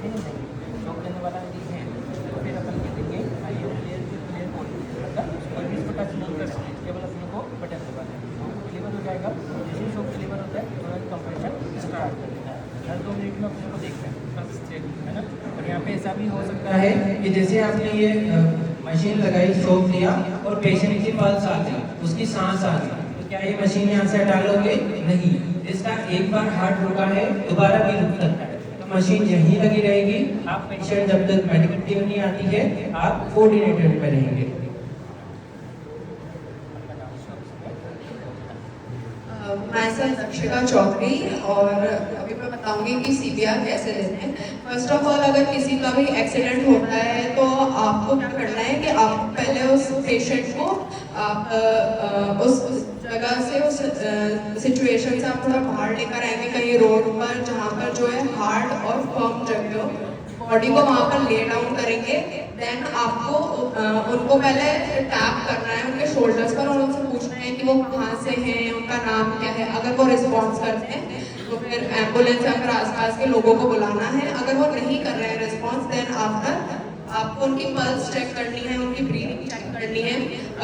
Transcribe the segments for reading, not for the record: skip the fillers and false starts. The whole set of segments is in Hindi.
है नहीं, शॉक लेने वाला नहीं है, तो फिर अपन ये देंगे आइए क्लियर ऑन, मतलब और इसको टच नहीं कर सकते, केवल अपने को बटन दबाना है, तो क्लीवर हो जाएगा। जैसे शॉक क्लीवर होता है तो कंप्रेशन स्टार्ट कर देता है, हर 2 मिनट में अपने को देखना है फर्स्ट स्टेप, है ना। और यहाँ पे ऐसा भी हो सकता है कि जैसे आपने ये मशीन लगाई, शॉक दिया और पेशेंट की पल्स आ गई, उसकी सांस आ गई, तो क्या ये मशीन यहाँ से हटा लोगे? नहीं, इसका एक बार हार्ट रुका है दोबारा भी रुक सकता है, तो मशीन यहीं लगी रहेगी। आप पेशेंट जब तक मेडिकल टीम नहीं आती है आप कोऑर्डिनेटर में रहेंगे। मैं सर दक्षिका चौधरी, और अभी मैं बताऊंगी कि सीपीआर कैसे लेते हैं। फर्स्ट ऑफ ऑल अगर किसी का भी एक्सीडेंट होता है तो आपको क्या करना है कि आप पहले उस पेशेंट को आप उस जगह से, उस सिचुएशन से आप थोड़ा बाहर लेकर आएंगे, कहीं रोड पर जहाँ पर जो है हार्ड और फर्म जगह हो, बॉडी को वहाँ पर ले डाउन करेंगे। देन आपको उनको पहले टैप करना है उनके शोल्डर्स पर और उनसे पूछना है कि वो कहाँ से हैं, उनका नाम क्या है। अगर वो रिस्पॉन्स करते हैं तो फिर एम्बुलेंस या फिर आसपास के लोगों को बुलाना है। अगर वो नहीं कर रहे हैं रिस्पॉन्स, देन आफ्टर आपको उनकी पल्स चेक करनी है, उनकी ब्रीदिंग चेक करनी है।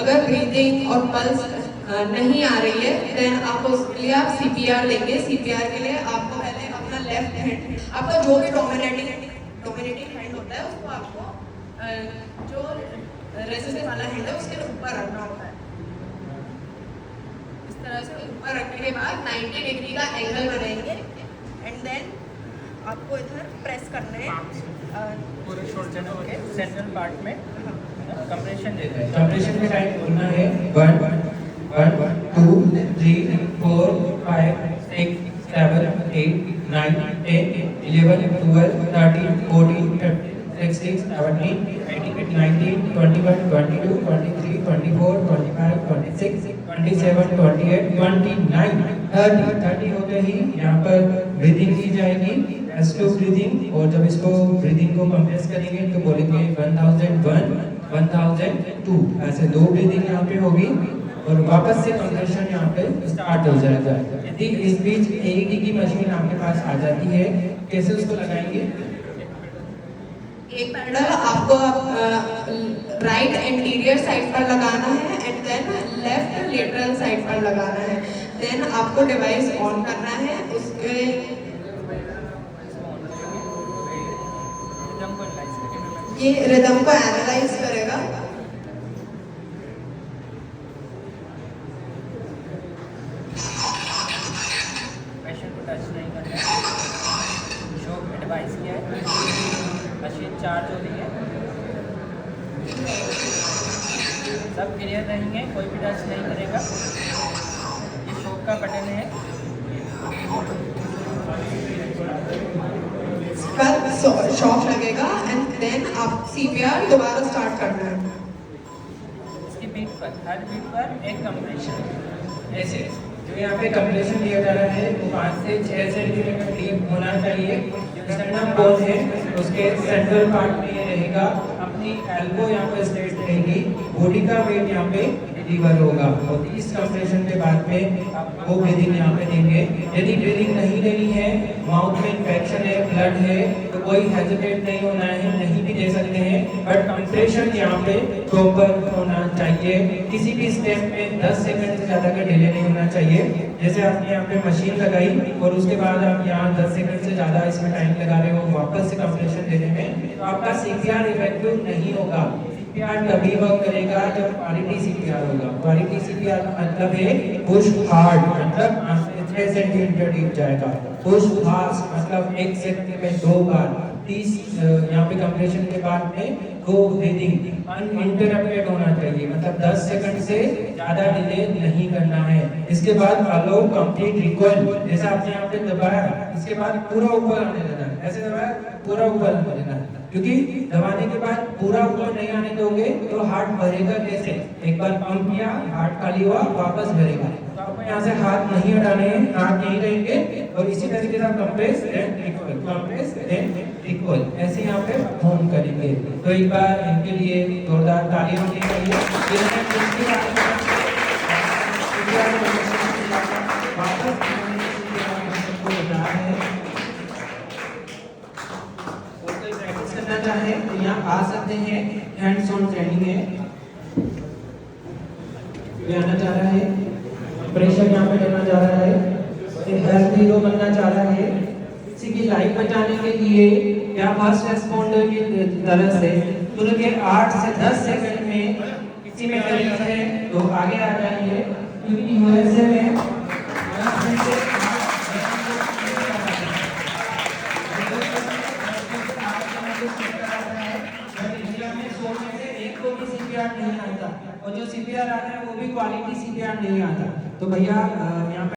अगर ब्रीदिंग और पल्स नहीं आ रही है देन आप उसके लिए आप सीपीआर लेंगे। सीपीआर के लिए आपको पहले अपना लेफ्ट हैंड, आपका जो भी डोमिनेटिंग हैंड होता है उसको आपको जो रेसिस्टेंस वाला हैंड है उसके ऊपर रखना होता है। इस तरह से ऊपर रखने के बाद 90 डिग्री का एंगल बनाएंगे एंड देन आपको इधर प्रेस करना है पूरे शोल्डर के सेंट्रल पार्ट में कंप्रेशन देना है। कंप्रेशन के टाइम बोलना है 1 1 2 3 4 5 6 7 8 9 10 11 12 13 14 15 16 17 18 19 21 22 23 24 25 26 27 28 29 30 होते ही यहाँ पर ब्रीदिंग की जाएगी, S2 ब्रीदिंग। और जब इसको ब्रीदिंग को कंप्रेस करेंगे तो बोलेंगे 1001 1002, ऐसे 2 ब्रीदिंग यहाँ पे होगी और वापस से कंप्रेशन यहाँ पे स्टार्ट हो जाएगा। यदि इस बीच AED की मशीन आपके पास आ जाती है, कैसे उसको लगाएंगे? एक पैडल आपको राइट एंटीरियर साइड पर लगाना है and then left lateral side पर लगाना है। देन आपको डिवाइस ऑन करना है, उसके ये रिदम को एनालाइज करेगा। पेशेंट को टच नहीं करना है, शॉक एडवाइस किया है, मशीन चार्ज हो रही है, सब क्लियर रहेंगे, कोई भी टच नहीं करेगा। ये शॉक का बटन है, पर शॉक लगेगा एंड देन आप सीपीआर दोबारा स्टार्ट करना है। इसकी बीट पर, हर बीट पर एक कंप्रेशन। ऐसे जो यहाँ पे कंप्रेशन दिया जा रहा है वो 5 से 6 सेंटीमीटर डीप होना चाहिए। जो स्टर्नम बोन है उसके सेंट्रल पार्ट में ये रहेगा, अपनी एल्बो यहाँ पे स्ट्रेट रहेगी, बॉडी का वेट यहाँ पे डिलीवर होगा। और इस कंप्रेशन के बाद में आप वो ब्रीदिंग यहाँ पे देंगे। यदि ब्रीदिंग नहीं लेनी है, माउथ में इन्फेक्शन है, ब्लड है, तो कोई हेजिटेट नहीं होना है, नहीं भी दे सकते हैं, बट कंप्रेशन यहाँ पे प्रॉपर होना चाहिए। किसी भी स्टेप में 10 सेकंड से ज़्यादा का डिले नहीं होना चाहिए। जैसे आपने यहाँ पे मशीन लगाई और उसके बाद आप यहाँ 10 सेकंड से ज़्यादा इसमें टाइम लगा रहे हो वापस से कंप्रेशन देने में, तो आपका सीपीआर इफेक्टिव नहीं होगा। सीपीआर तभी वर्क करेगा जब क्वालिटी सीपीआर होगा। क्वालिटी सीपीआर का मतलब है पुश हार्ड, मतलब 6 सेंटीमीटर डीप जाएगा। पुश फास्ट मतलब 1 सेकंड में 2 बार। 30 यहाँ पे कंप्रेशन के बाद में गो ब्रीदिंग अनइंटरप्टेड होना चाहिए, मतलब 10 सेकंड से ज्यादा डिले नहीं करना है। इसके बाद अलो कंप्लीट रिकॉइल, जैसे आपने यहाँ पे दबाया, इसके बाद पूरा ऊपर आने देना है, ऐसे दबाया पूरा ऊपर आने देना है, क्योंकि दबाने के बाद पूरा ऊपर नहीं आने दोगे तो हार्ट भरेगा कैसे? एक बार पंप किया, हार्ट खाली हुआ, वापस भरेगा। तो आपको यहाँ से हाथ नहीं हटाने हैं, हाथ यहीं रहेंगे और इसी तरीके से आप compress and recoil, compress and recoil ऐसे यहाँ पे होम करेंगे। तो एक बार इनके लिए जोरदार ताली होनी चाहिए। वापस सीखना चाहे तो यहाँ आ सकते हैं, हैंड्स ऑन ट्रेनिंग है। ये आना चाह रहा है, प्रेशर यहाँ पे लेना चाह रहा है, हेल्थ हीरो बनना चाह रहा है, किसी की लाइफ बचाने के लिए या फर्स्ट रेस्पॉन्डर की तरह से तुरंत के 8 से 10 सेकंड में किसी में मरीज है तो आगे आ जाइए, क्योंकि यूएसए में इंडिया में 100 में से एक को भी सीपीआर नहीं आता, और जो सीपीआर आता है वो भी क्वालिटी सीपीआर नहीं आता। तो भैया यहाँ